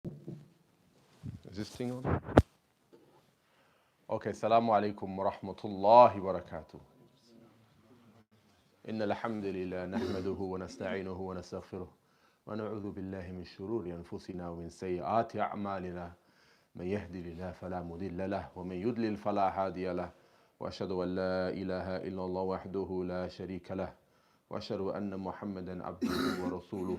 Is this thing on? Okay, Assalamu alaikum wa rahmatullahi wa barakatuh. إن الحمد لله نحمده ونستعينه ونستغفره ونعوذ بالله من شرور أنفسنا ومن سيئات أعمالنا من يهدي الله فلا مضل له ومن يضلل فلا هادي له وأشهد أن لا إله إلا الله وحده لا شريك له وأشهد أن محمدا عبده ورسوله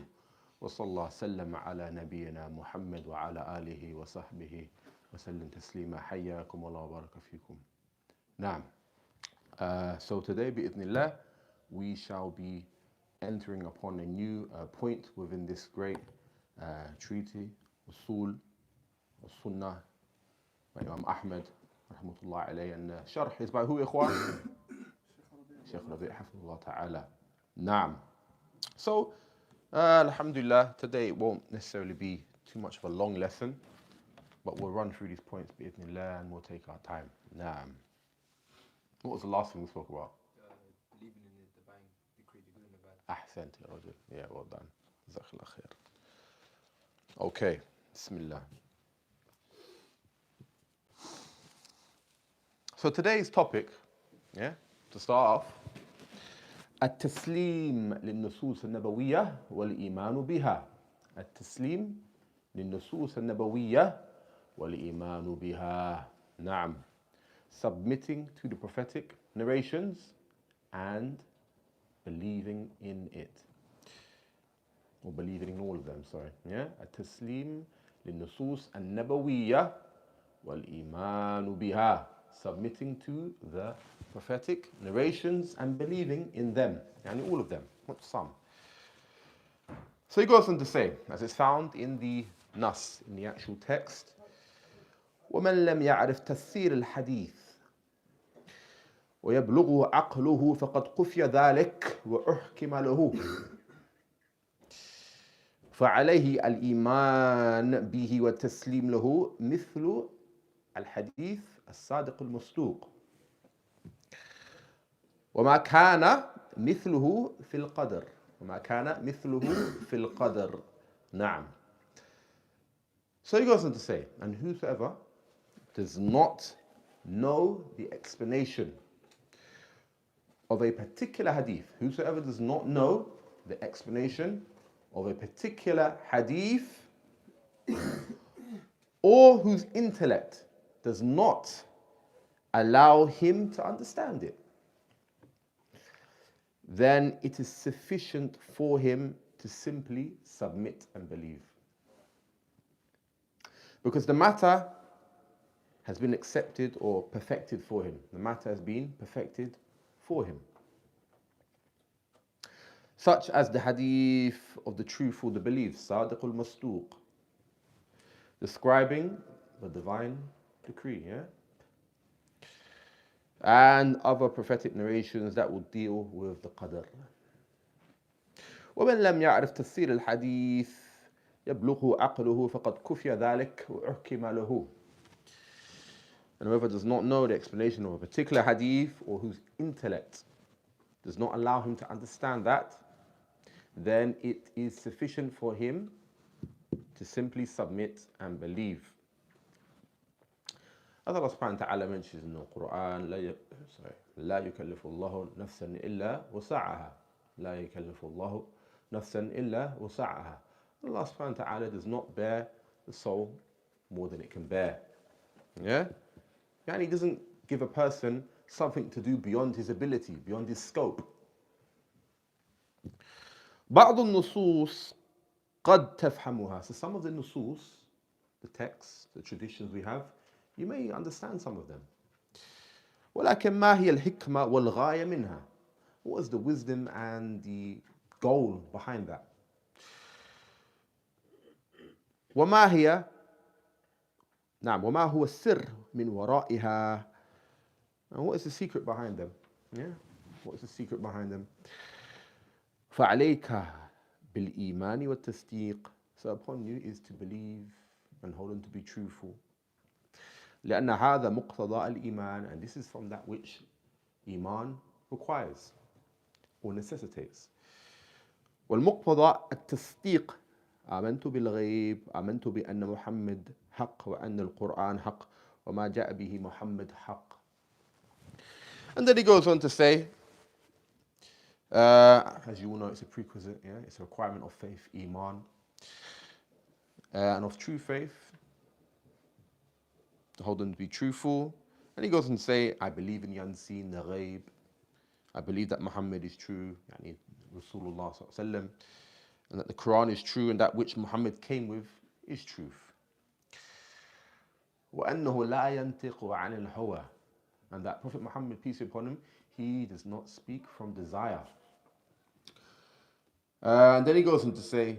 وصلى الله وسلم على نبينا محمد وعلى آله وصحبه وسلم تسليما حياكم الله وبارك فيكم. نعم. So today بإذن الله we shall be entering upon a new point within this great treaty, Usul, Sunnah, by Imam Ahmad, rahmatullah alayhi, and Sharh is by who, Ikhwan? Shaykh Rabi' hafidhullah ta'ala. Naam. So, alhamdulillah, today it won't necessarily be too much of a long lesson, but we'll run through these points, bi'idhnillah, and we'll take our time. Naam. What was the last thing we spoke about? Believing in the divine decree, the good and the bad. Ahsant, ya Rajul. Yeah, well done. Jazakallah khair. Okay, Bismillah. So today's topic, to start off, التسليم للنصوص النبوية والإيمان بها. التسليم للنصوص النبوية والإيمان بها. نعم. Submitting to the prophetic narrations and believing in it. Or believing in all of them, sorry. التسليم للنصوص النبوية والإيمان بها. Submitting to the prophetic narrations and believing in them. And all of them, not some. So he goes on to say, as it's found in the Nas, in the actual text, ومن لم يعرف تفسير الحديث ويبلغه عقله فقد قفي ذلك وأحكم له فعليه الإيمان به والتسليم له مثل الحديث الصادق المصدوق وما كان مثله في القدر وما كان مثله في القدر. نعم. So he goes on to say, and whosoever does not know the explanation of a particular hadith, whosoever does not know the explanation of a particular hadith, or whose intellect does not allow him to understand it, then it is sufficient for him to simply submit and believe. Because the matter has been accepted or perfected for him. The matter has been perfected for him. Such as the hadith of the truthful, the belief, Sadiq al-Masduq, describing the divine decree, and other prophetic narrations that will deal with the qadr. ومن لم يعرف تفسير الحديث يبلغه عقله فقد كفي ذلك وأحكم له. And whoever does not know the explanation of a particular hadith or whose intellect does not allow him to understand that, then it is sufficient for him to simply submit and believe. As Allah subhanahu wa ta'ala mentions in the Quran, لا يكلف الله نفسا إلا وسعها. لا يكلف الله نفسا إلا وسعها. Allah subhanahu wa ta'ala does not bear the soul more than it can bear. And he doesn't give a person something to do beyond his ability, beyond his scope. بعض النصوص قد تفهمها. So some of the nusus, the texts, the traditions we have, you may understand some of them. ولكن ما هي الحكمة والغاية منها? What is the wisdom and the goal behind that? وما هي نعم وما هو السر من ورائها? And what is the secret behind them? What is the secret behind them? فعليك بالإيمان والتصديق. So upon you is to believe and hold on to be truthful. لأن هذا مقتضى الإيمان, and this is from that which Iman requires or necessitates. والمقتضى التصديق آمنت بالغيب آمنت بأن محمد حق وأن القرآن حق وما جاء به محمد حق. And then he goes on to say, as you all know, it's a prerequisite, yeah? It's a requirement of faith, Imām, and of true faith, to hold them to be truthful. And he goes on to say, I believe in the unseen, the ghaib. I believe that Muhammad is true, yani Rasulullah sallallahu alaihi wasallam, and that the Quran is true, and that which Muhammad came with is truth. وَأَنَّهُ لَا يَنْتِقُ عَنِ الْهَوَى, and that Prophet Muhammad, peace be upon him, he does not speak from desire. And then he goes on to say,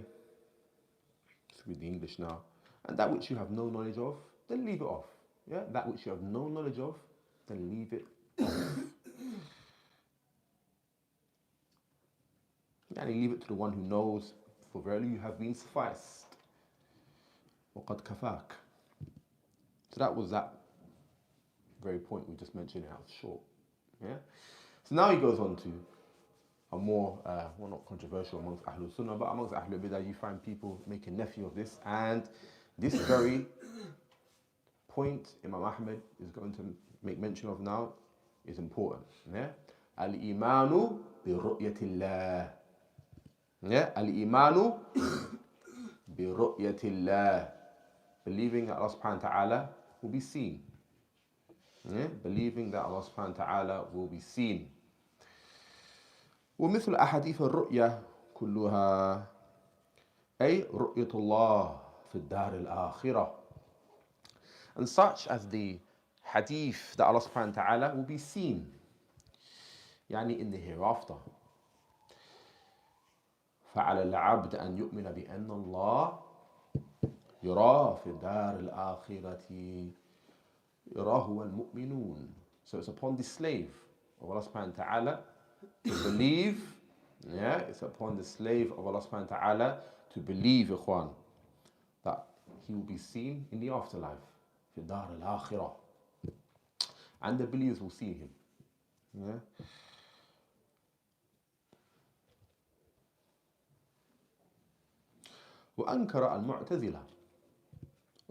let's read the English now, and that which you have no knowledge of, then leave it off. Yeah, that which you have no knowledge of, then leave it off. And leave it to the one who knows, for verily you have been sufficed. وَقَدْ كَفَاكَ. So that was that very point we just mentioned, how it's short. Yeah. So now he goes on to a more, well, not controversial amongst Ahlul Sunnah, but amongst Ahlul Bidah, you find people making nephew of this. And this very point Imam Ahmed is going to make mention of now is important. Yeah. Al-Imanu bi ru'yatillah. Yeah. Al-Imanu bi ru'yatillah. Believing that Allah subhanahu wa ta'ala will be seen. Yeah? Believing that Allah subhanahu wa ta'ala will be seen. ومثل أحاديث الرؤيا كلها أي رؤية الله في الدار الآخرة. And such as the hadith that Allah subhanahu wa ta'ala will be seen, يعني in the hereafter. فعلى العبد أن يؤمن بأن الله يرى في الدار الآخرة يراه المؤمنون. So it's upon the slave of Allah subhanahu wa ta'ala to believe, yeah, it's upon the slave of Allah subhanahu wa ta'ala to believe, ikhwan, that he will be seen in the afterlife, في الدار الآخرة, and the believers will see him. Yeah. وأنكر المعتزلة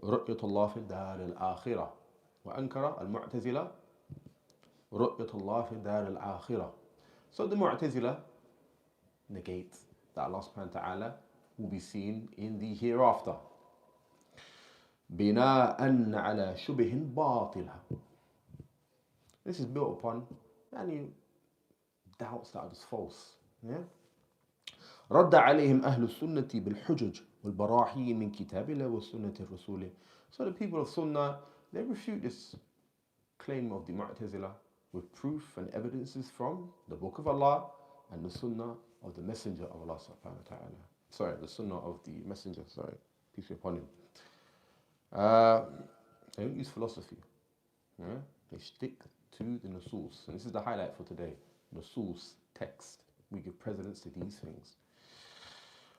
رؤية الله في الدار الآخرة. وأنكر المعتزلة رؤية الله في الدار الآخرة. So the Mu'tazila negate that Allah subhanahu wa ta'ala will be seen in the hereafter. بناء على شبه باطلة. This is built upon any doubts that are just false. Yeah? رد عليهم أهل السنة بالحجج والبراهين من كتاب الله وسنة الرسول. So the people of Sunnah, they refute this claim of the Mu'tazila with proof and evidences from the Book of Allah and the Sunnah of the Messenger of Allah subhanahu wa ta'ala. Sorry, the Sunnah of the Messenger, sorry, peace be upon him. They don't use philosophy. Yeah? They stick to the nusus. And this is the highlight for today. Nusus, text. We give precedence to these things.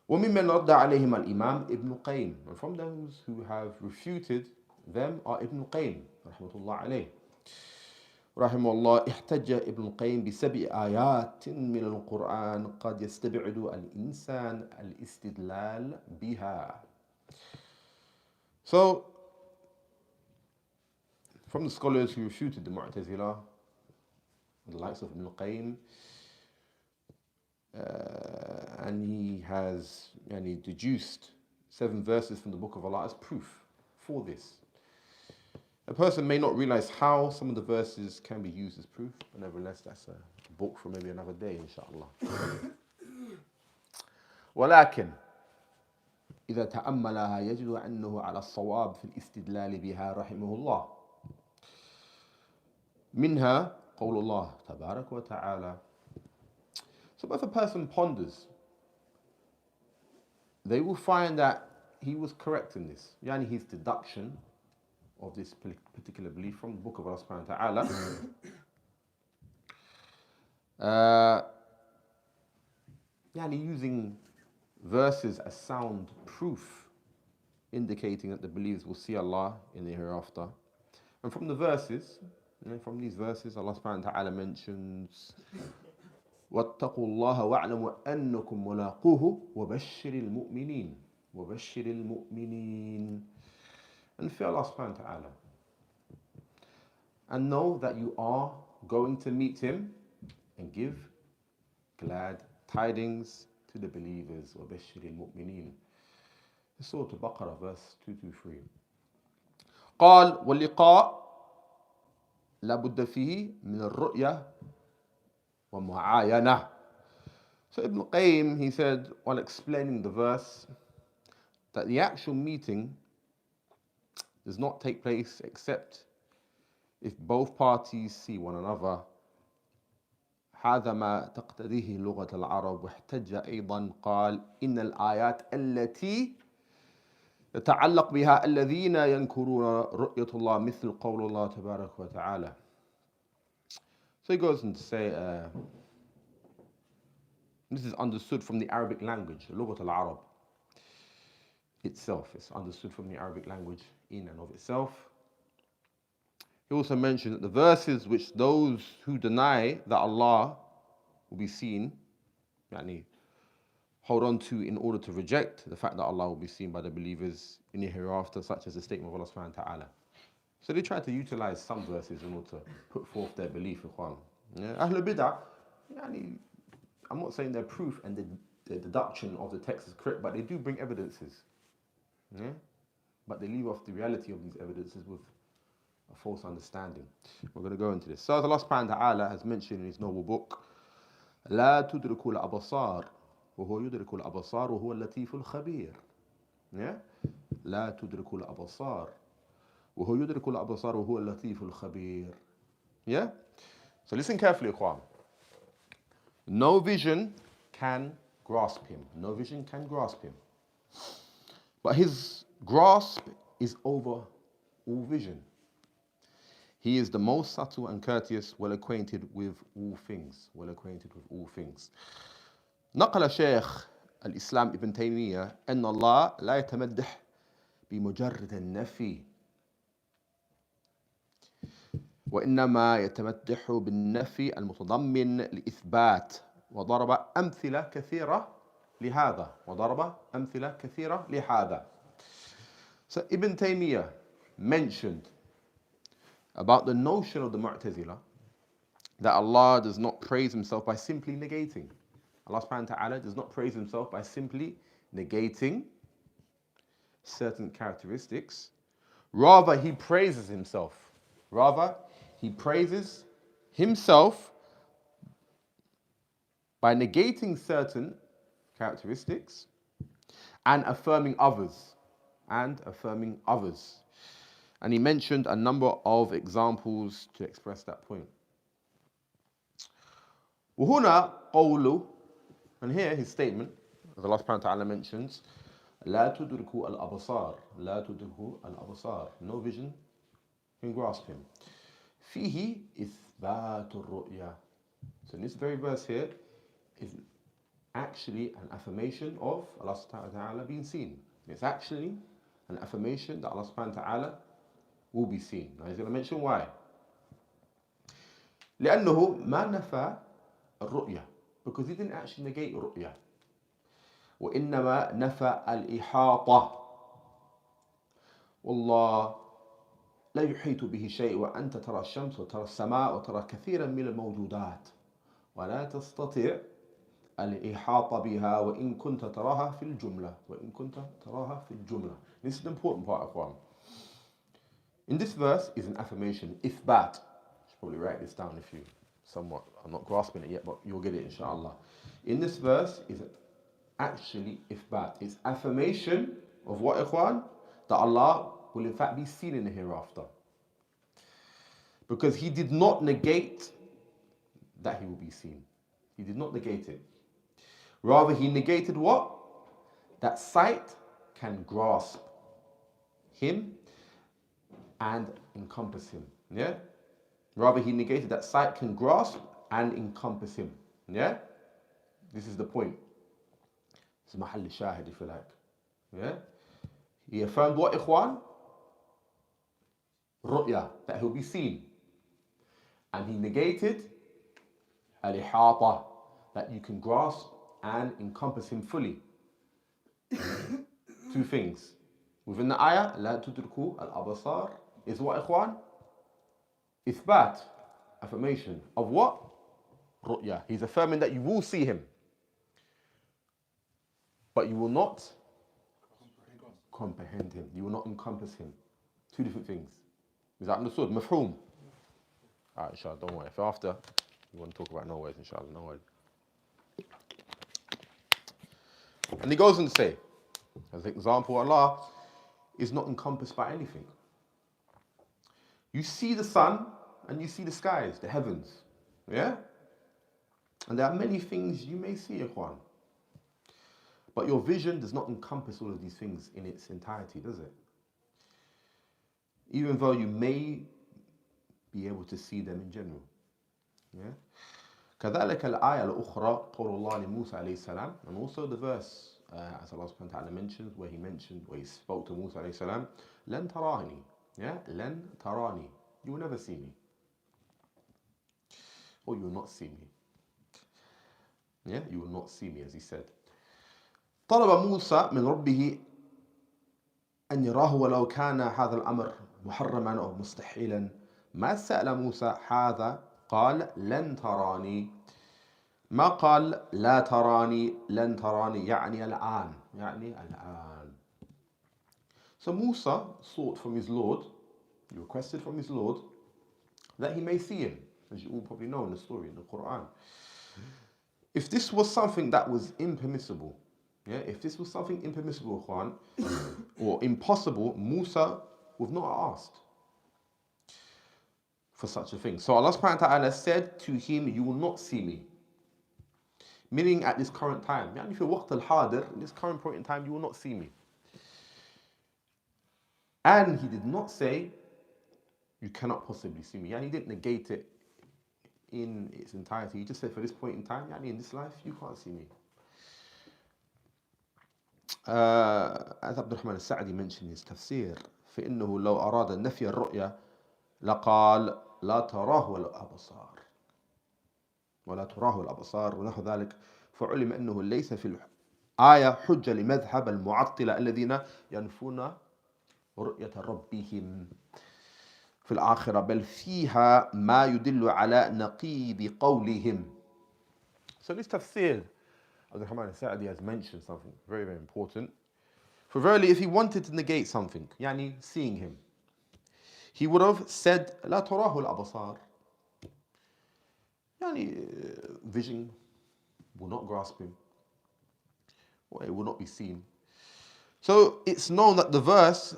وَمِمَّنْ رَدَّ عَلَيْهِمَ الْإِمَامِ Ibn Qayyim. And from those who have refuted them are Ibn Qayyim, rahmatullah alayh. رحمه الله احتج ابن القيم بسبع آيات من القرآن قد يستبعد الإنسان الاستدلال بها. So, from the scholars who refuted the Mu'tazila, the likes of Ibn Qayyim, and he has deduced 7 verses from the Book of Allah as proof for this. A person may not realize how some of the verses can be used as proof, but nevertheless, that's a book for maybe another day, inshallah. ولكن إذا تأملها يجد أنه على الصواب في الاستدلال بها رحمه الله. منها قول الله تبارك وتعالى. So if a person ponders, they will find that he was correct in this. Yani his deduction of this particular belief from the Book of Allah subhanahu wa ta'ala. Yani using verses as sound proof, indicating that the believers will see Allah in the hereafter. And from the verses, from these verses, Allah subhanahu wa ta'ala mentions وَاتَّقُوا اللَّهَ وَاعْلَمُوا أَنَّكُمْ مُلَاقُوهُ وَبَشِّرِ الْمُؤْمِنِينَ. وَبَشِّرِ الْمُؤْمِنِينَ. And fear Allah subhanahu wa ta'ala. And know that you are going to meet Him and give glad tidings to the believers. وَبَشِّرِ الْمُؤْمِنِينَ. Surah Al-Baqarah, verse 223. قال واللقاء لابد فيه من الرؤية ومعاينة. So Ibn Qayyim, he said, while explaining the verse, that the actual meeting does not take place except if both parties see one another. هذا ما تقتضيه لغة العرب. واحتج أيضا قال إن الآيات التي يتعلق بها الذين ينكرون رؤية الله مثل قول الله تبارك وتعالى. So he goes on to say, this is understood from the Arabic language, لغة العرب itself. It's understood from the Arabic language in and of itself. He also mentioned that the verses which those who deny that Allah will be seen, يعني, hold on to in order to reject the fact that Allah will be seen by the believers in the hereafter, such as the statement of Allah subhanahu wa ta'ala. So they try to utilize some verses in order to put forth their belief. Ahlul Bid'ah, يعني, I'm not saying their proof and the deduction of the text is correct, but they do bring evidences. Yeah? But they leave off the reality of these evidences with a false understanding. We're going to go into this. So Allah subhanahu wa ta'ala has mentioned in His noble book, لا تدرك الأبصار وهو يدرك الأبصار وهو اللطيف الخبير. Yeah? لا تدرك الأبصار وهو يدرك الأبصار وهو اللطيف الخبير. Yeah? So listen carefully, ikhwan. No vision can grasp Him. No vision can grasp Him. But His grasp is over all vision. He is the most subtle and courteous, well acquainted with all things. Well acquainted with all things. نقل شيخ الإسلام ابن تيمية أن الله لا يتمدح بمجرد النفي وإنما يتمدح بالنفي المتضمن لإثبات وضرب أمثلة كثيرة لهذا. So Ibn Taymiyyah mentioned about the notion of the Mu'tazila that Allah does not praise Himself by simply negating. Allah subhanahu wa ta'ala does not praise Himself by simply negating certain characteristics. Rather, He praises Himself. He praises Himself by negating certain characteristics and affirming others. And he mentioned a number of examples to express that point. وهنا قوله, and here his statement, as Allah subhanahu wa ta'ala mentions, لا تدرك الأبصار. No vision can grasp Him. فيه إثبات الرؤية. So in this very verse here is actually an affirmation of Allah subhanahu wa ta'ala being seen. It's actually an affirmation that Allah subhanahu wa ta'ala will be seen. Now he's going to mention why. لأنه ما نفى الرؤية, because he didn't actually negate رؤية. وإنما نفى الإحاطة. والله لا يحيط به شيء وأنت ترى الشمس وترى السماء وترى كثيرا من الموجودات ولا تستطيع الإحاطة بها وإن كنت تراها في الجملة. This is the important part of one. In this verse is an affirmation, إثبات. You should probably write this down if you somewhat are not grasping it yet, but you'll get it inshallah. In this verse is actually إثبات. It's affirmation of what, ikhwan? That Allah will in fact be seen in the hereafter. Because He did not negate that He will be seen. He did not negate it. Rather, He negated what? That sight can grasp Him and encompass Him. Yeah? Rather, He negated that sight can grasp and encompass Him. Yeah? This is the point. It's mahal shahid, if you like. Yeah? He affirmed what, ikhwan? Ru'ya, that He'll be seen. And He negated al-ihata, that you can grasp and encompass Him fully. two things. Within the ayah, لا تدركوا الأبصار is what, ikhwan? Ithbat, affirmation. Of what? Ru'ya. He's affirming that you will see him, but you will not comprehend him. You will not encompass him. Two different things. Is that understood? Mafhum. Alright, inshallah, don't worry. If after you want to talk about no words, inshallah, no worries. And he goes on to say, as an example, Allah is not encompassed by anything. You see the sun and you see the skies, the heavens. Yeah? And there are many things you may see, ikhwan. But your vision does not encompass all of these things in its entirety, does it? Even though you may be able to see them in general. Yeah? كذلك الآية الأخرى قول الله لموسى عليه السلام, and also the verse as Allah subhanahu wa ta'ala mentions, where he spoke to Musa alayhi salam, لن تراني, yeah, لن تراني, you will never see me, or you will not see me. Yeah, you will not see me, as he said. طلب موسى من ربه أن يراه ولو كان هذا الأمر محرما أو مستحيلا. ما سأل موسى هذا قال لن تراني. ما قال لا تراني لن تراني يعني الآن, يعني الآن. So Musa sought from his Lord, he requested from his Lord that he may see him, as you all probably know in the story in the Quran. If this was something that was impermissible, yeah, if this was something impermissible, Juan, or impossible, Musa would not have asked for such a thing. So Allah subhanahu wa ta'ala said to him, you will not see me. Meaning at this current time. Yani if you're waqt al-hadir, in this current point in time, you will not see me. And he did not say, you cannot possibly see me. Yani he didn't negate it in its entirety. He just said, for this point in time, yani in this life, you can't see me. As Abdul Rahman al-Sa'di mentioned in his tafsir, فإنه لو أراد نفي الرؤية لقال لا تراه الأبصار ولا تراه الأبصار ونحو ذلك، فعلم أنه ليس في الآية حجة لمذهب المعطلة الذين ينفون رؤية ربهم في الآخرة، بل فيها ما يدل على نقيض قولهم. So this tafsir, Abdul Rahman al-Sa'di has mentioned something very, very important. For verily, if he wanted to negate something, yani seeing him, he would have said, لا تراه الأبصار. Yani vision will not grasp him, or it will not be seen. So it's known that the verse,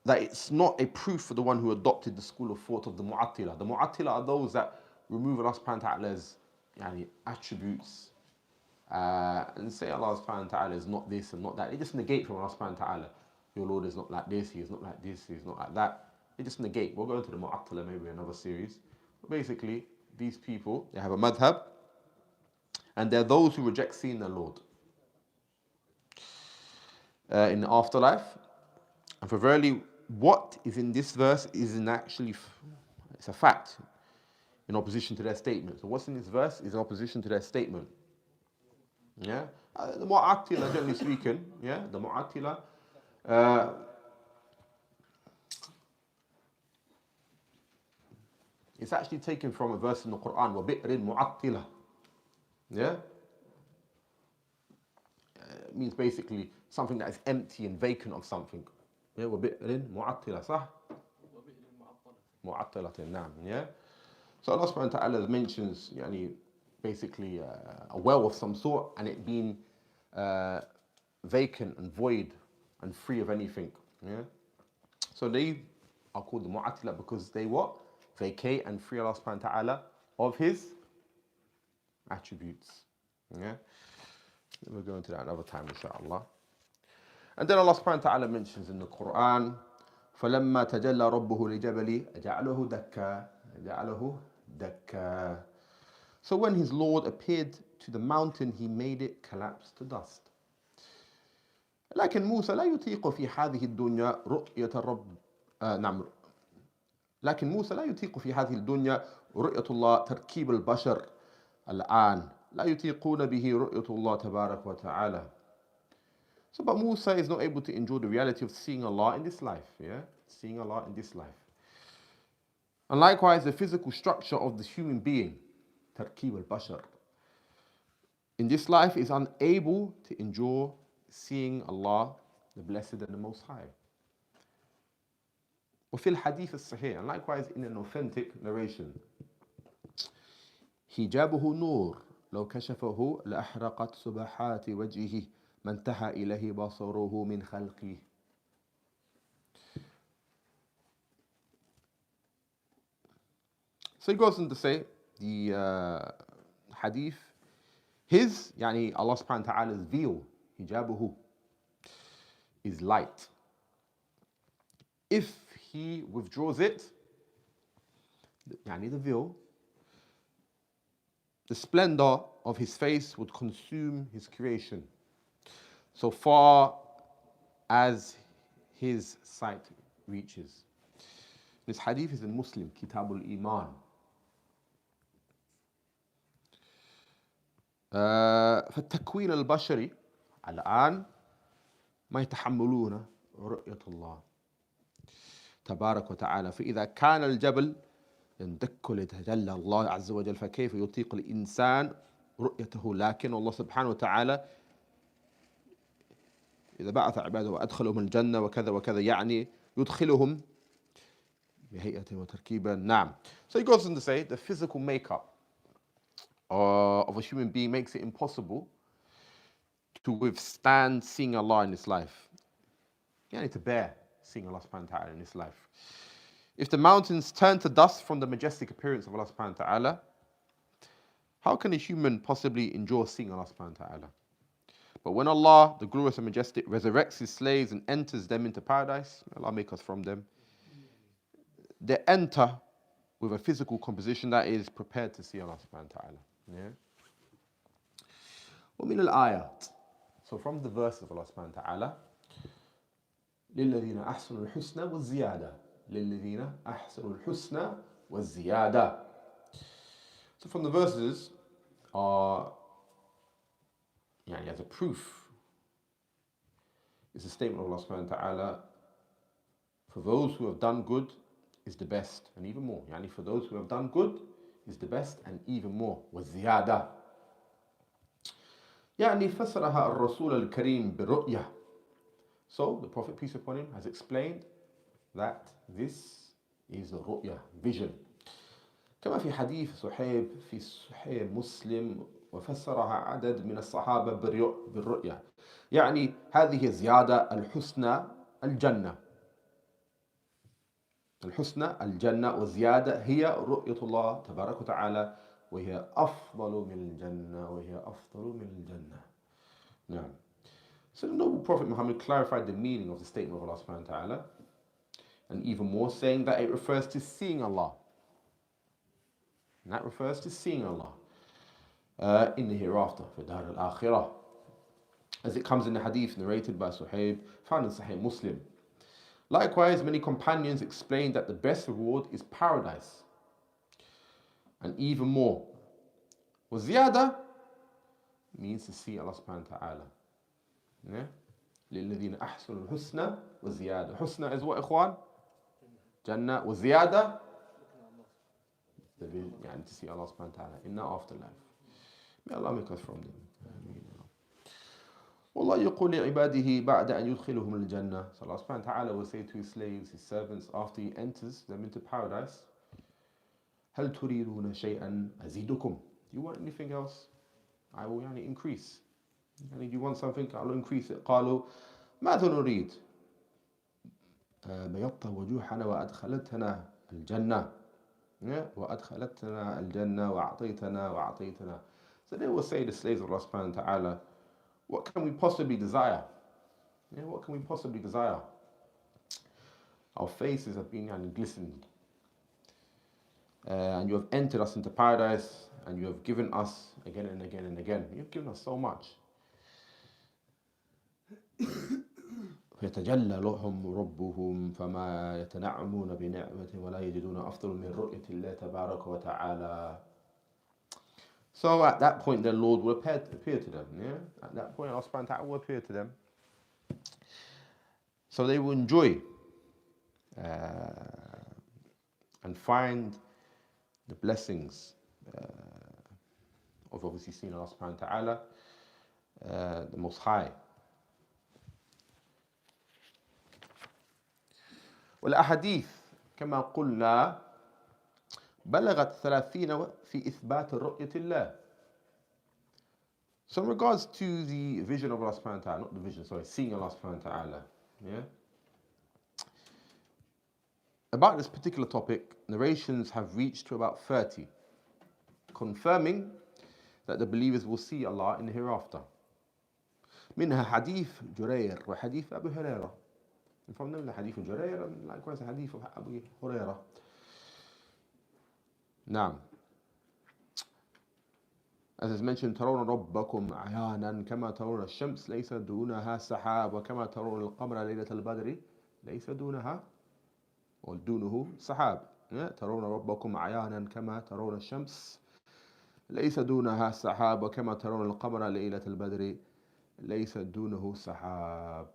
that it's not a proof for the one who adopted the school of thought of the Mu'attila. The Mu'attila are those that remove Allah subhanahu wa ta'ala's yani attributes and say Allah subhanahu wa ta'ala is not this and not that. They just negate from Allah subhanahu wa ta'ala. Your Lord is not like this, he is not like this, he is not like that. They just negate. We'll go into the Mu'attila maybe in another series. But basically, these people, they have a madhab, and they're those who reject seeing their Lord in the afterlife. And for verily, what is in this verse is it's a fact in opposition to their statement. So what's in this verse is in opposition to their statement. Yeah, the Mu'attila, generally speaking, yeah, the Mu'attila, it's actually taken from a verse in the Quran, وَبِئْرٍ مُعَطِّلَةٍ. Yeah? It means basically something that is empty and vacant of something. Yeah, وَبِئْرٍ مُعَطِّلَةٍ, صح? مُعَطِّلَةٍ, نعم, yeah? So Allah subhanahu wa ta'ala mentions, yani, basically a well of some sort, and it being vacant and void and free of anything. Yeah? So they are called the Mu'attila because they what? Vacate and free Allah subhanahu wa ta'ala of his attributes. Yeah? We'll go into that another time, inshallah. And then Allah subhanahu wa ta'ala mentions in the Quran, فَلَمَّا تَجَلَّى رَبُّهُ لِجَبَلِ جَعَلَهُ دَكَّا جَعَلَهُ دَكَّا. So when his Lord appeared to the mountain, he made it collapse to dust. لكن موسى لا يطيق في هذه الدنيا رؤية الرب نعم لكن موسى لا يطيق في هذه الدنيا رؤية الله تركيب البشر الآن لا يطيقون به رؤية الله تبارك وتعالى. So, but Musa is not able to enjoy the reality of seeing Allah in this life, yeah? Seeing Allah in this life. And likewise, the physical structure of the human being, tarkib al-bashar, in this life is unable to enjoy seeing Allah, the Blessed and the Most High. وفي الحديث الصحيح, and likewise in an authentic narration, حجابه نور لو كشفه لأحرقت سبحات وجهه ما انتهى إليه بصره من خلقه. So he goes on to say, the hadith, his, يعني Allah subhanahu wa ta'ala's veil, hijabuhu, is light. If he withdraws it, يعني the veil, the splendor of his face would consume his creation, so far as his sight reaches. This hadith is in Muslim, Kitab al-Iman. فالتكوين البشري الآن ما يتحملون رؤية الله تبارك وتعالى. فإذا كان الجبل يندك ليتجلى الله عز وجل فكيف يطيق الإنسان رؤيته؟ لكن الله سبحانه وتعالى إذا بعث عباده وأدخلهم الجنة وكذا وكذا، يعني يدخلهم بهيئة وتركيبا. نعم. So he goes on to say the physical makeup of a human being makes it impossible to withstand seeing Allah in this life. You need to bear seeing Allah subhanahu wa ta'ala in this life. If the mountains turn to dust from the majestic appearance of Allah subhanahu wa ta'ala, how can a human possibly enjoy seeing Allah subhanahu wa ta'ala? But when Allah, the glorious and majestic, resurrects his slaves and enters them into paradise, Allah make us from them, they enter with a physical composition that is prepared to see Allah subhanahu wa ta'ala. Yeah. ومن الآيات, so from the verse of Allah subhanahu wa ta'ala, للذين أحسنوا الحسنى والزيادة للذين أحسنوا الحسنى والزيادة. So from the verses are, يعني as a proof, is a statement of Allah subhanahu wa ta'ala, for those who have done good is the best and even more. يعني for those who have done good is the best and even more. والزيادة يعني فسرها الرسول الكريم بالرؤية. So the Prophet, peace upon him, has explained that this is the ru'ya, vision. كما في حديث صحيب في صحيح مسلم وفسرها عدد من الصحابة بالرؤية، يعني هذه زيادة الحسنى الجنة. الحسنى الجنة والزيادة هي رؤية الله تبارك وتعالى، وهي أفضل من الجنة وهي أفضل من الجنة. نعم. So the noble Prophet Muhammad clarified the meaning of the statement of Allah subhanahu wa ta'ala, and even more, saying that it refers to seeing Allah. And that refers to seeing Allah in the hereafter, for Dar al-Akhirah, as it comes in the hadith narrated by Suhaib, found in Sahih Muslim. Likewise, many companions explained that the best reward is paradise, and even more. وَزِيَادَةً means to see Allah subhanahu wa ta'ala. Yeah? لِلَّذِينَ أَحْسَنُوا الْحُسْنَى وَزِيَادَةً. Husna is what, ikhwan? Jannah. وَزِيَادَةً, يعني to see Allah subhanahu wa ta'ala in the afterlife. May Allah make us from them. والله يقول لعباده بعد أن يدخلهم الجنة. So Allah subhanahu wa ta'ala will say to his slaves, his servants, after he enters them into paradise, هل تريدون شيئا أزيدكم? Do you want anything else? I will increase. Do you want something? I will increase it. قالوا ماذا نريد؟ بيضت وجوهنا وأدخلتنا الجنة. وأدخلتنا الجنة وأعطيتنا. So they will say, the slaves of Allah subhanahu wa ta'ala, what can we possibly desire? Yeah, what can we possibly desire? Our faces have been glistened. And you have entered us into paradise, and you have given us again and again and again. You've given us so much. فيتجلى لهم ربهم فما يتنعمون بنعمة ولا يجدون أفضل من رؤية الله تبارك وتعالى. So at that point, their Lord will appear to them. Yeah? At that point, Allah subhanahu wa ta'ala will appear to them. So they will enjoy and find the blessings of obviously seeing Allah subhanahu wa ta'ala, the Most High. والأحاديث كما قلنا بلغت 30 في إثبات رؤية الله. So in regards to the vision of Allah subhanahu wa ta'ala, not the vision, sorry, seeing Allah subhanahu wa ta'ala, yeah? About this particular topic, narrations have reached to about 30, confirming that the believers will see Allah in the hereafter. منها حديث جرير وحديث أبو هريرة. And from them the hadith of Hurraira and likewise the hadith of Abu Hurraira. نعم. As is mentioned, ترون ربكم عيانا كما ترون الشمس ليس دونها سحاب وكما ترون القمر ليلة البدر ليس دونها ودونه سحاب. ترون ربكم عيانا كما ترون الشمس ليس دونها سحاب وكما ترون القمر ليلة البدر ليس دونه سحاب.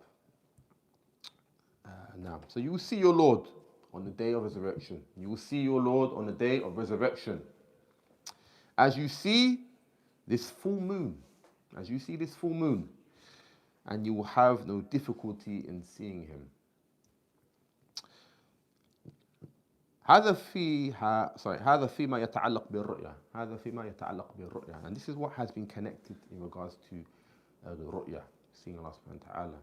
So you will see your Lord on the day of resurrection. You will see your Lord on the day of resurrection. As you see this full moon, and you will have no difficulty in seeing him. هذا فيما يتعلق بالرؤية. And this is what has been connected in regards to the ru'ya, seeing Allah subhanahu wa ta'ala.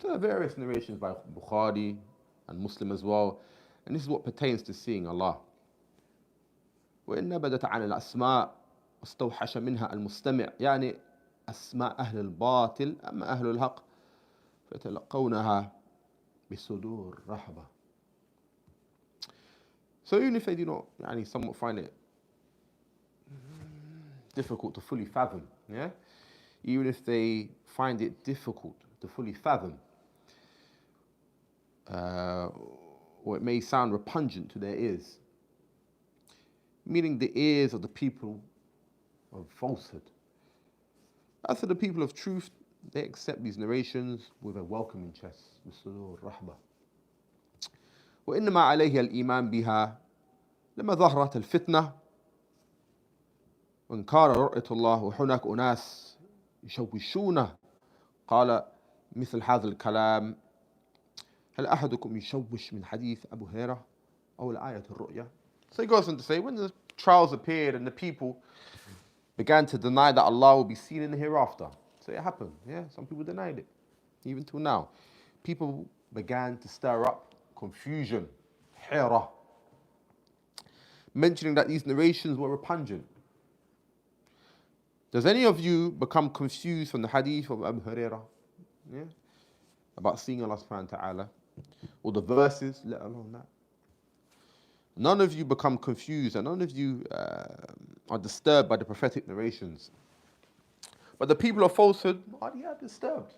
There are various narrations by Bukhari and Muslim as well, and this is what pertains to seeing Allah. وإن بدت عن الأسماء استوحش منها المستمع يعني أسماء أهل الباطل أما أهل الحق فيتلقونها بصدور رحبة. So even if they do not somewhat find it difficult to fully fathom, even if they find it difficult to fully fathom, or it may sound repugnant to their ears, meaning the ears of the people of falsehood. As for the people of truth, they accept these narrations with a welcoming chest, بصدور رحبة. وإنما عليه الإيمان بها لما ظهرت الفتنة وانكار رؤية الله وهناك أناس يشوشونه. قال مثل هذا الكلام هل أحدكم يشوش من حديث أبو هريرة أو الآية الرؤيا. So he goes on to say, when the trials appeared and the people began to deny that Allah will be seen in the hereafter. So it happened, some people denied it. Even till now, people began to stir up confusion, hira, mentioning that these narrations were repugnant. Does any of you become confused from the hadith of Abu Hurraira? About seeing Allah subhanahu wa ta'ala, or the verses, let alone that. None of you become confused and none of you are disturbed by the prophetic narrations. But the people of falsehood are disturbed.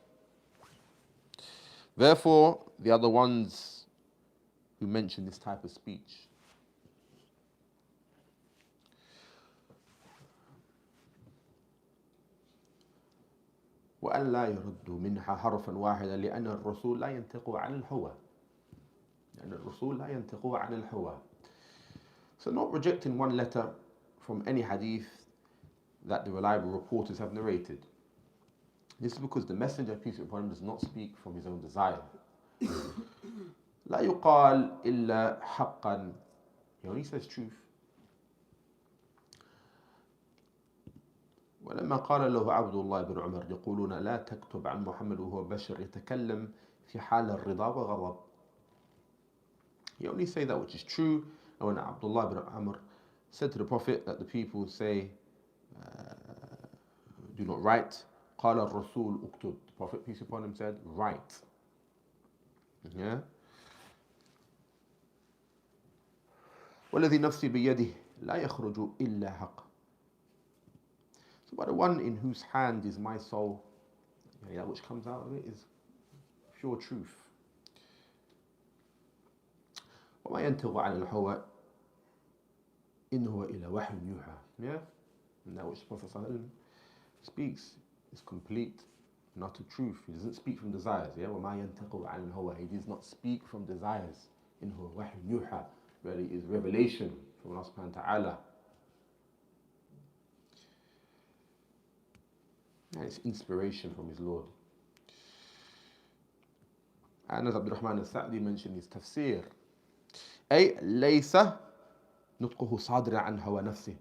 Therefore, they are the ones who mention this type of speech. وأن لا يردوا منها حرفا واحدا لأن الرسول لا ينطق عن الهوى. So not rejecting one letter from any hadith that the reliable reporters have narrated. This is because the Messenger, peace be upon him, does not speak from his own desire. لا يقال إلا حقا. He only says truth. ولما قال له عبد الله بن عمر يقولون لا تكتب عن محمد وهو بشر يتكلم في حال الرضا وغضب. He only say that which is true. And when Abdullah ibn Amr said to the Prophet that the people say, do not write, قال الرسول اكتب. The Prophet, peace upon him, said, write. والذي نفسي بيده لا يخرج إلا حق. So by the one in whose hand is my soul, that which comes out of it is pure truth. وما ينطق عن الهوى إن هو إلا وحي يوحى. And that which the Prophet speaks is complete not to truth. He doesn't speak from desires. Yeah, وَمَا يَنْتَقُ عَنِ الْهَوَى. He does not speak from desires. إِنْ هُوَ وَحْيٌ يُوحَى. But it is revelation from Allah subhanahu wa ta'ala. And it's inspiration from his Lord. And as Abdurrahman al-Sa'di mentioned his tafsir, أي ليس نطقه صادرا عن هوى نفسه.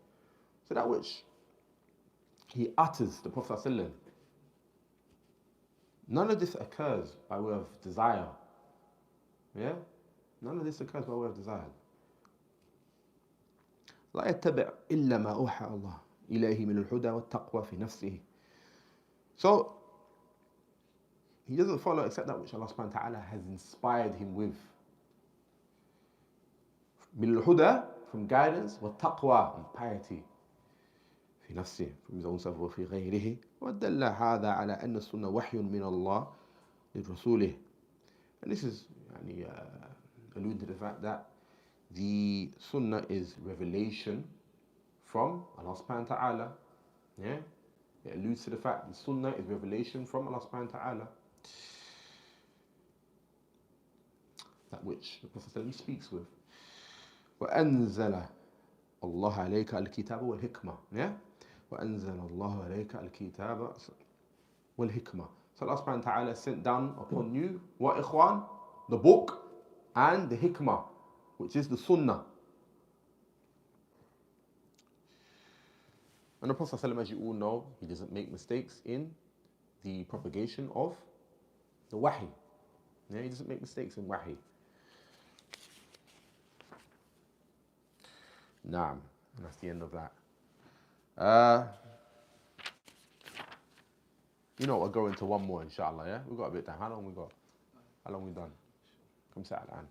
So that which he utters, the Prophet ﷺ, none of this occurs by way of desire. Yeah? None of this occurs by way of desire. لا يتبع إلا ما أوحى الله إليه من الهدى والتقوى في نفسه. So, he doesn't follow except that which Allah subhanahu wa ta'ala has inspired him with. من الهدى, from guidance, والتقوى, and piety. في نفسه, from his own self, وفي غيره. ودل هذا على أن السنة وحي من الله لرسوله. And this is alluding to the fact that the Sunnah is revelation from Allah subhanahu wa ta'ala. Yeah? It alludes to the fact that the Sunnah is revelation from Allah subhanahu wa ta'ala. That which the Prophet speaks with. وأنزل الله عليك الكتاب والحكمة. Yeah? وأنزل الله عليك الكتاب والحكمة. So Allah subhanahu wa ta'ala sent down upon you, what ikhwan? The book and the hikmah, which is the Sunnah. And the Prophet ﷺ, as you all know, he doesn't make mistakes in the propagation of the wahi. Yeah, he doesn't make mistakes in wahi. Naam. And that's the end of that. We'll go into one more, inshallah, yeah? We've got a bit of time. How long we got? How long we done? Come sit down.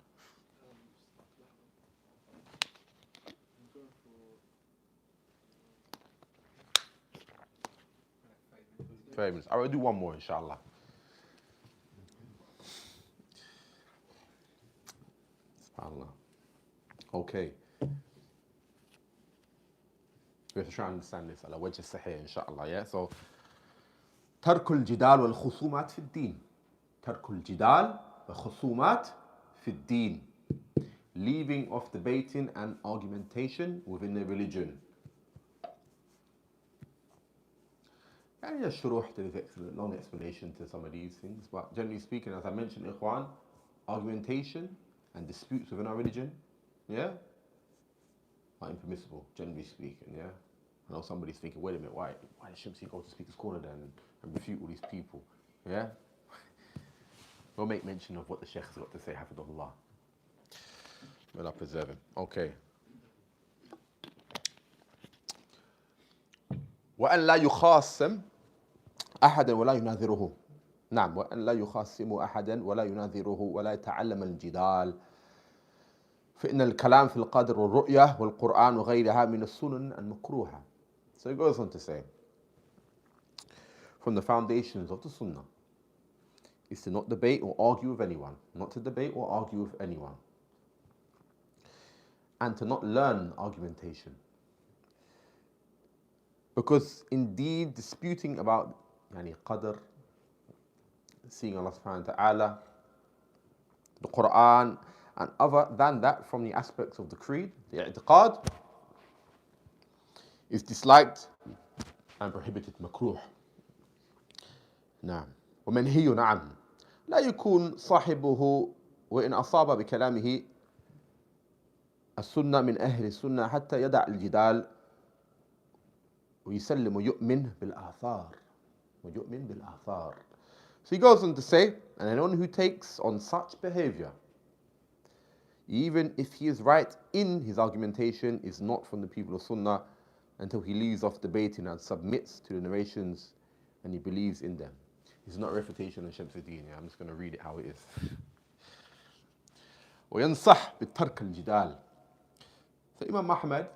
30 minutes. I will do one more, inshallah. SubhanAllah. Okay. We have to try and understand this. Ala wajh sahih, inshallah, yeah? So, ترك الجدال والخصومات في الدين. ترك الجدال والخصومات في الدين. Leaving off debating and argumentation within the religion. And just shuruh to this long explanation to some of these things. But generally speaking, as I mentioned, ikhwan, argumentation and disputes within our religion, yeah, are impermissible, generally speaking, yeah. I know somebody's thinking, wait a minute, why does Shamsi go to Speaker's Corner then and refute all these people, yeah? We'll make mention of what the Sheikh has got to say, hafidhullah. May Allah preserve him. Okay. وأن لا يخاصم أحدا ولا يناظره. نعم. وأن لا يخاصم أحدا ولا يناظره ولا يتعلم الجدال. فإن الكلام في القدر والرؤية والقرآن وغيرها من السنن المكروهة. So he goes on to say, from the foundations of the Sunnah is to not debate or argue with anyone. Not to debate or argue with anyone. And to not learn argumentation. Because indeed disputing about qadr, seeing Allah subhanahu wa ta'ala, the Quran, and other than that from the aspects of the creed, the i'tiqad, is disliked and prohibited, makruh. نعم. ومنهي نعم. لا يكون صاحبه وإن أصاب بكلامه السنة من أهل السنة حتى يدع الجدال ويسلم ويؤمن بالآثار. ويؤمن بالآثار. So he goes on to say, and anyone who takes on such behavior, even if he is right in his argumentation, is not from the people of Sunnah until he leaves off debating and submits to the narrations and he believes in them. It's not a refutation of Shamsuddin. I'm just going to read it how it is. وينصح بترك الجدال. So Imam Ahmad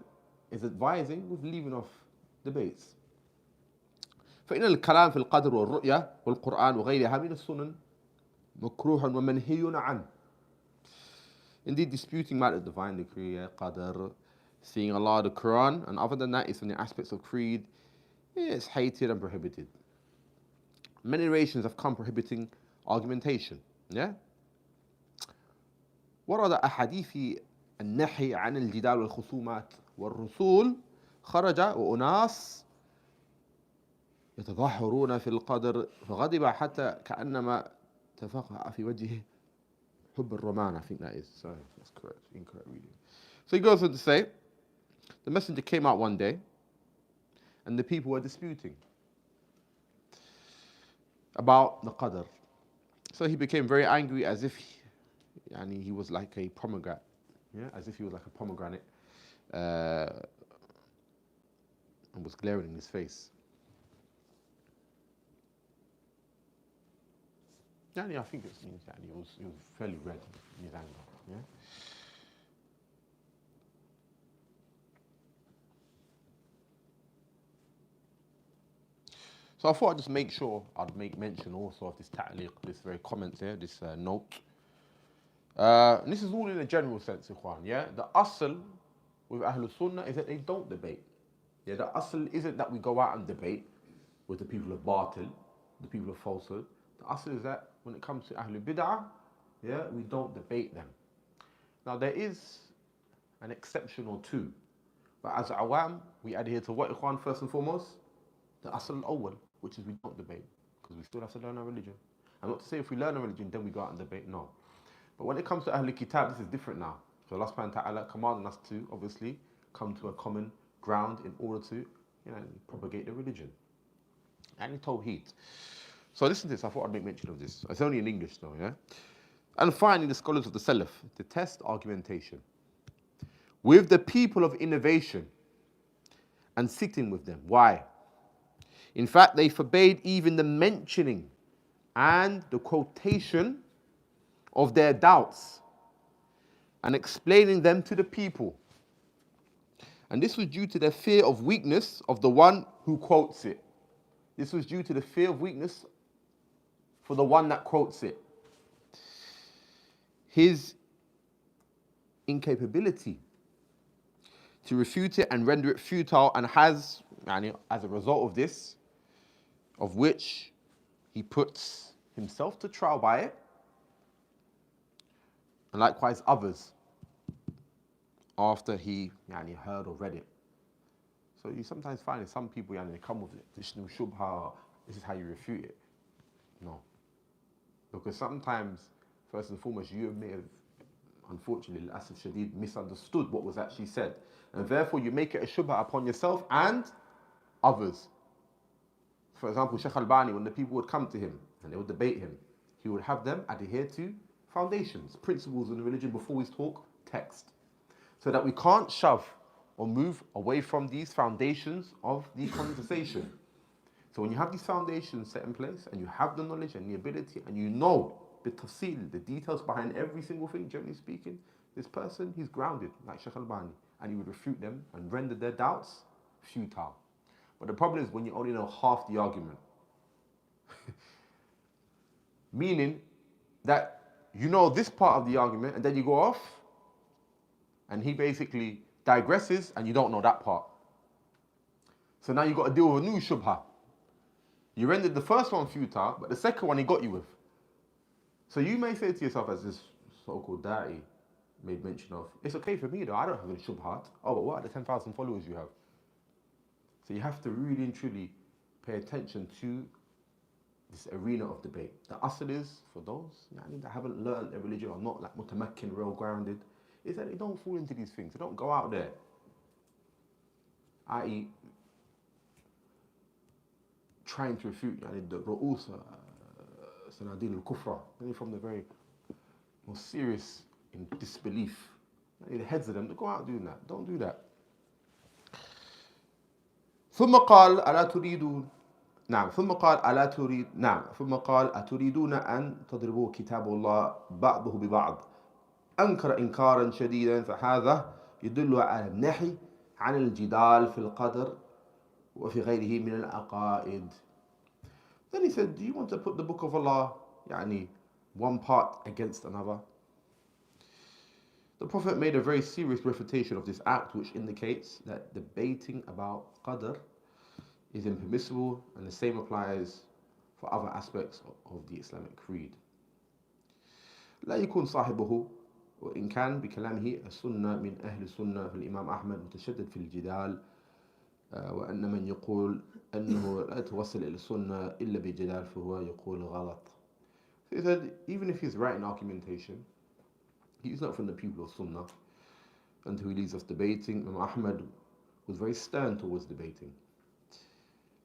is advising with leaving off debates. فإن الكلام في القدر والرؤية والقرآن وغيرها من السنن مكروه ومنهي عنه. Indeed, disputing about the divine decree, qadr, seeing Allah, the Quran, and other than that, it's from the aspects of creed, it's hated and prohibited. many narrations have come prohibiting argumentation. Yeah? ورد أحاديث النهي عن الجدال والخصومات والرسول خرج وأناس يتظاهرون في القدر فغضب حتى كأنما تفقع في وجهه حب الرمان. I think that is, sorry, that's correct, incorrect reading. So he goes on to say, the messenger came out one day and the people were disputing about the qadr. So he became very angry as if he was like a pomegranate. Yeah, as if he was like a pomegranate and was glaring in his face. I think it means that he was fairly red in his anger. Yeah. So I thought I'd just make sure I'd make mention also of this ta'liq, this very comment there, this note. And this is all in a general sense, ikhwan. Yeah, the asl with Ahlul Sunnah is that they don't debate. Yeah, the asl isn't that we go out and debate with the people of batil, the people of falsehood. The asl is that when it comes to Ahlul Bid'ah, yeah, we don't debate them. Now there is an exception or two, but as awam, we adhere to what, ikhwan, first and foremost? The asl al-awwal, which is we don't debate, because we still have to learn our religion. And not to say if we learn our religion, then we go out and debate, no. But when it comes to Ahlul Kitab, this is different now. So Allah subhanahu wa ta'ala commanding us to, obviously, come to a common ground in order to, propagate the religion. And Tawheed. So listen to this, I thought I'd make mention of this. It's only in English though, yeah? And finally, the scholars of the Salaf detest argumentation with the people of innovation and sitting with them. Why? In fact, they forbade even the mentioning and the quotation of their doubts and explaining them to the people. And this was due to their fear of weakness of the one who quotes it. This was due to the fear of weakness for the one that quotes it. His incapability to refute it and render it futile, and has, as a result of this, of which he puts himself to trial by it, and likewise others after he heard or read it. So you sometimes find that some people they come with it, this new shubha, this is how you refute it. No. Because sometimes, first and foremost, you may have, unfortunately, al-asaf shadid, misunderstood what was actually said. And therefore you make it a shubha upon yourself and others. For example, Shaykh Albani, when the people would come to him and they would debate him, he would have them adhere to foundations, principles in the religion before we talk text. So that we can't shove or move away from these foundations of the conversation. So when you have these foundations set in place and you have the knowledge and the ability and you know the tafsil, the details behind every single thing, generally speaking, this person, he's grounded, like Shaykh Albani, and he would refute them and render their doubts futile. But the problem is when you only know half the argument. Meaning that you know this part of the argument and then you go off and he basically digresses and you don't know that part. So now you've got to deal with a new shubha. You rendered the first one futile, but the second one he got you with. So you may say to yourself, as this so-called da'i made mention of, it's okay for me though, I don't have any shubhat. Oh, but what are the 10,000 followers you have? So you have to really and truly pay attention to this arena of debate. The asl is, for those that haven't learned their religion or not like mutamakkin, real grounded, is that they don't fall into these things. They don't go out there, i.e. trying to refute the ru'usa, sanadil al-kufra, from the very most serious in disbelief. The heads of them, they go out doing that. Don't do that. ثم قال ألا تريدون نعم ثم قال ألا تريد نعم ثم قال أتريدون أن تضربوا كتاب الله بعضه ببعض أنكر إنكارا شديدا فهذا يدل على النهي عن الجدال في القدر وفي غيره من العقائد. Then he said, do you want to put the book of Allah one part against another? The Prophet made a very serious refutation of this act, which indicates that debating about qadr is impermissible, and the same applies for other aspects of the Islamic creed. لا يكون صاحبه وإن كان بكلامه السنة من أهل السنة فالإمام أحمد متشدد في الجدال وأن من يقول أنه لا يتوصل إلى السنة إلا بجدال فهو يقول غلط. So he said even if he's right in argumentation, he's not from the people of Sunnah until he leaves us debating. Imam Ahmad was very stern towards debating.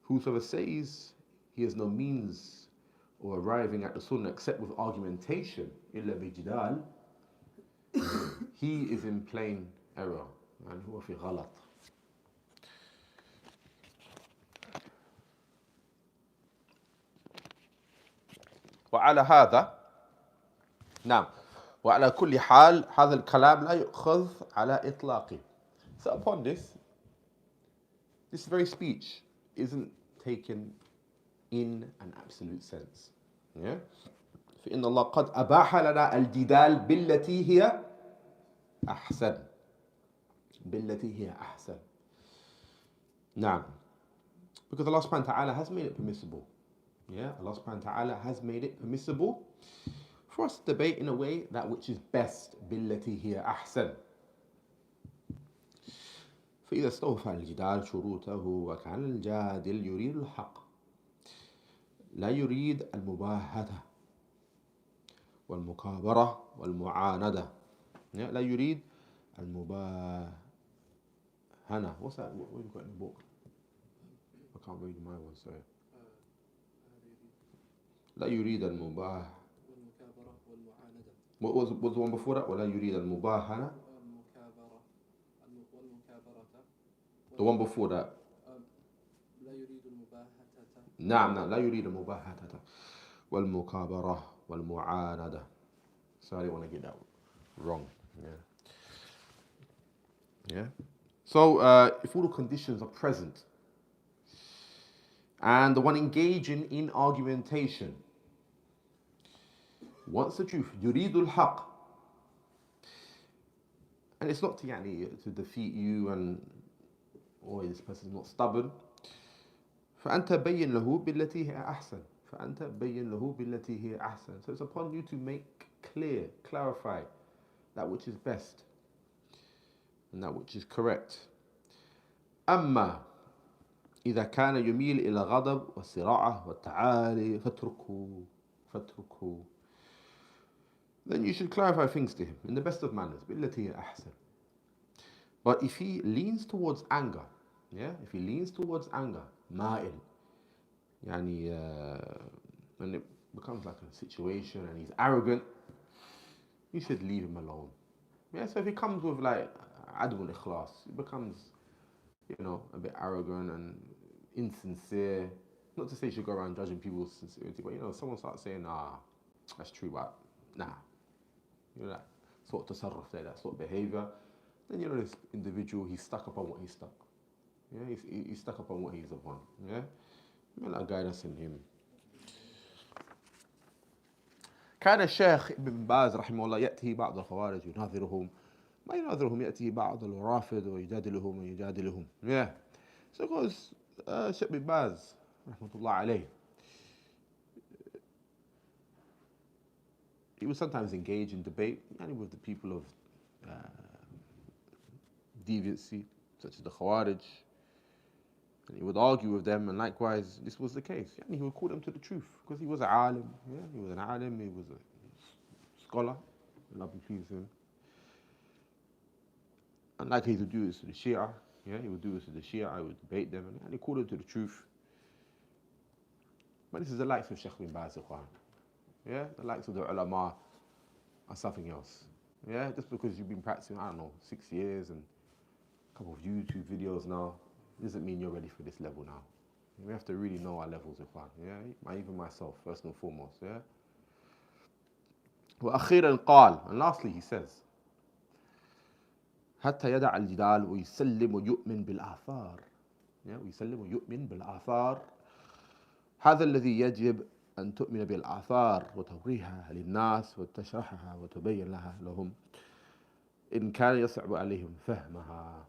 Whosoever says he has no means or arriving at the Sunnah except with argumentation, إلا بجدال, he is in plain error and هو في غلط. وعلى هذا نعم وعلى كل حال هذا الكلام لا يؤخذ على إطلاقه. So upon this very speech isn't taken in an absolute sense. Yeah? فإن الله قد أباح لنا الجدال بالتي هي أحسن. بالتي هي أحسن. نعم. Because Allah subhanahu wa ta'ala has made it permissible. Yeah, Allah subhanahu wa ta'ala has made it permissible for us to debate in a way that which is best. بالتي هي أحسن. فإذا استوفى الجدال شروطه وكان الجادل يريد الحق لا يريد المباهة والمكابرة والمعاندة. لا يريد المباهنة. What's that? What have you got in the book? I can't read my one, sorry. لا يريد المباهنة. والمكابرة والمعاندة. What was the one before that? ولا يريد المباهنة. The one before that. لا يريد المباهة. نعم لا يريد المباهة والمكابرة والمعاندة. Sorry, I don't want to get that wrong. Yeah. So if all the conditions are present and the one engaging in argumentation wants the truth, يريد الحق, and it's not to defeat you and this person is not stubborn, فأنت بين له بالتي هي أحسن. فأنت بين له بالتي هي أحسن. So it's upon you to make clear, clarify that which is best and that which is correct. أما إذا كان يميل إلى الغضب والصراع والتعالي فاتركه. Then you should clarify things to him in the best of manners. بالتي هي أحسن. But if he leans towards anger, if he leans towards anger, مائل, when it becomes like a situation and he's arrogant, you should leave him alone. So if he comes with like عدم الإخلاص, he becomes, a bit arrogant and insincere. Not to say you should go around judging people's sincerity, but if someone starts saying, that's true, but nah, that sort of tasarruf there, that sort of behavior, then this individual, he's stuck upon what he's stuck. He's stuck upon what he's upon. May Allah guide us in him. كان الشيخ ابن باز رحمه الله يأتي بعض الخوارج يناظرهم ما يناظرهم يأتي بعض الرافض ويجادلهم. So goes Sheikh ibn Baz rahmatullah alayh. He would sometimes engage in debate with the people of deviancy, such as the Khawarij, and he would argue with them, and likewise this was the case. He would call them to the truth because he was an alim. He was an alim, he was a scholar, Allah be pleased with him. And like he would do this to the Shia, he would do this to the Shia, I would debate them, and he called them to the truth. But this is the likes of Sheikh bin Baz, the likes of the ulama are something else. Just because you've been practicing, 6 years and a couple of YouTube videos now, doesn't mean you're ready for this level now. We have to really know our levels, even myself, first and foremost. وأخيرا قال, and lastly he says, حتى يدع الجدال ويسلم ويؤمن بالآثار. ويسلم ويؤمن بالآثار. هذا الذي يجب أن تؤمن بالآثار وتوريها للناس وتشرحها وتبين لهم إن كان يصعب عليهم فهمها.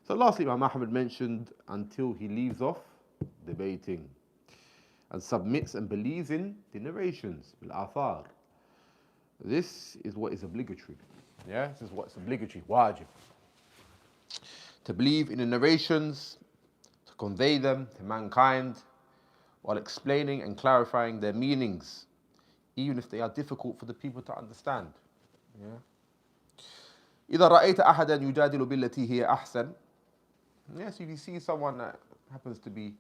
So lastly, Imam Ahmad mentioned until he leaves off debating. and submits and believes in the narrations, bil-athar. This is what is obligatory. Yeah, this is what's obligatory, wajib. To believe in the narrations, to convey them to mankind, while explaining and clarifying their meanings, even if they are difficult for the people to understand. Yeah. إذا رأيت أحدا يجادل بالتي هي أحسن. Yes, if you see someone that happens to be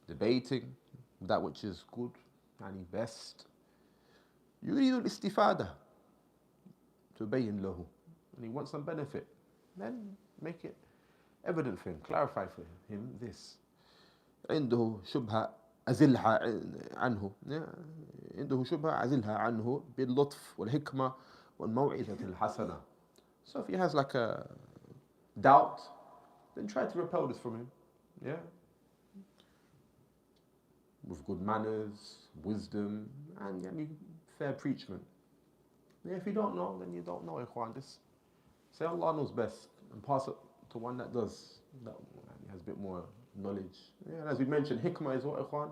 debating that which is good and best, يريد الاستفادة, تبين له, and he wants some benefit, then make it evident for him, clarify for him this. عنده شبهة أزلها عنه, عنده شبهة أزلها عنه باللطف والحكمة والموعظة الحسنة. So if he has like a doubt, then try to repel this from him. Yeah, with good manners, wisdom, and fair preachment. Yeah, if you don't know, then you don't know, ikhwan. Just say Allah knows best and pass it to one that does, that has a bit more knowledge. Yeah, and as we mentioned, hikmah is what, ikhwan?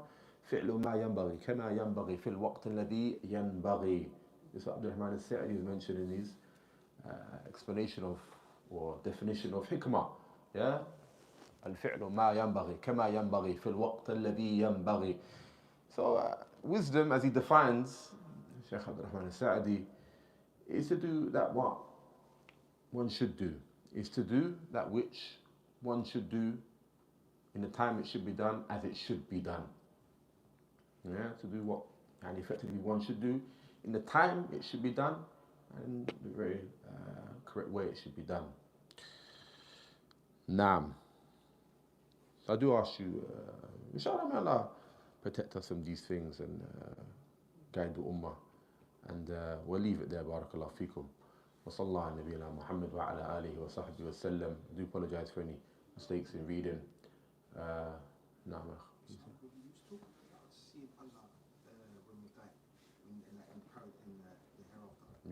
فعل ما ينبغي كما ينبغي في الوقت الذي ينبغي. This is what Abdurrahman al-Sa'di is mentioned in his explanation of or definition of hikmah. Yeah, الفعل ما ينبغي كما ينبغي في الوقت الذي ينبغي. So wisdom, as he defines, Shaykh Abdurrahman al-Sa'di, is to do that what one should do, is to do that which one should do in the time it should be done as it should be done. Yeah, to do what and effectively one should do in the time it should be done and the very correct way it should be done. Naam. So I do ask you, inshallah, may Allah protect us from these things and guide the ummah. And we'll leave it there, barakallahu feekum. Wa sallallahu ala nabiyyina Muhammad wa ala alihi wa sahbihi wa sallam. I do apologize for any mistakes in reading. Naam.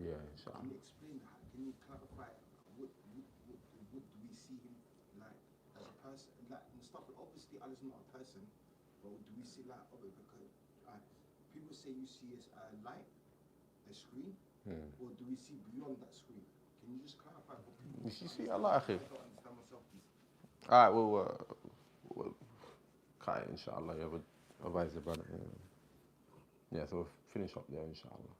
Yeah, inshallah. Can you explain that? Can you clarify what do we see him like as a person? Like Mustafa, obviously Allah's not a person, but do we see like because people say you see as a light, a screen, or do we see beyond that screen? Can you just clarify for people? You see Allah, akhi. I don't understand myself, please. Alright, we'll cut it, inshallah. Yeah, we'll advise the brother. Yeah, so we'll finish up there, inshallah.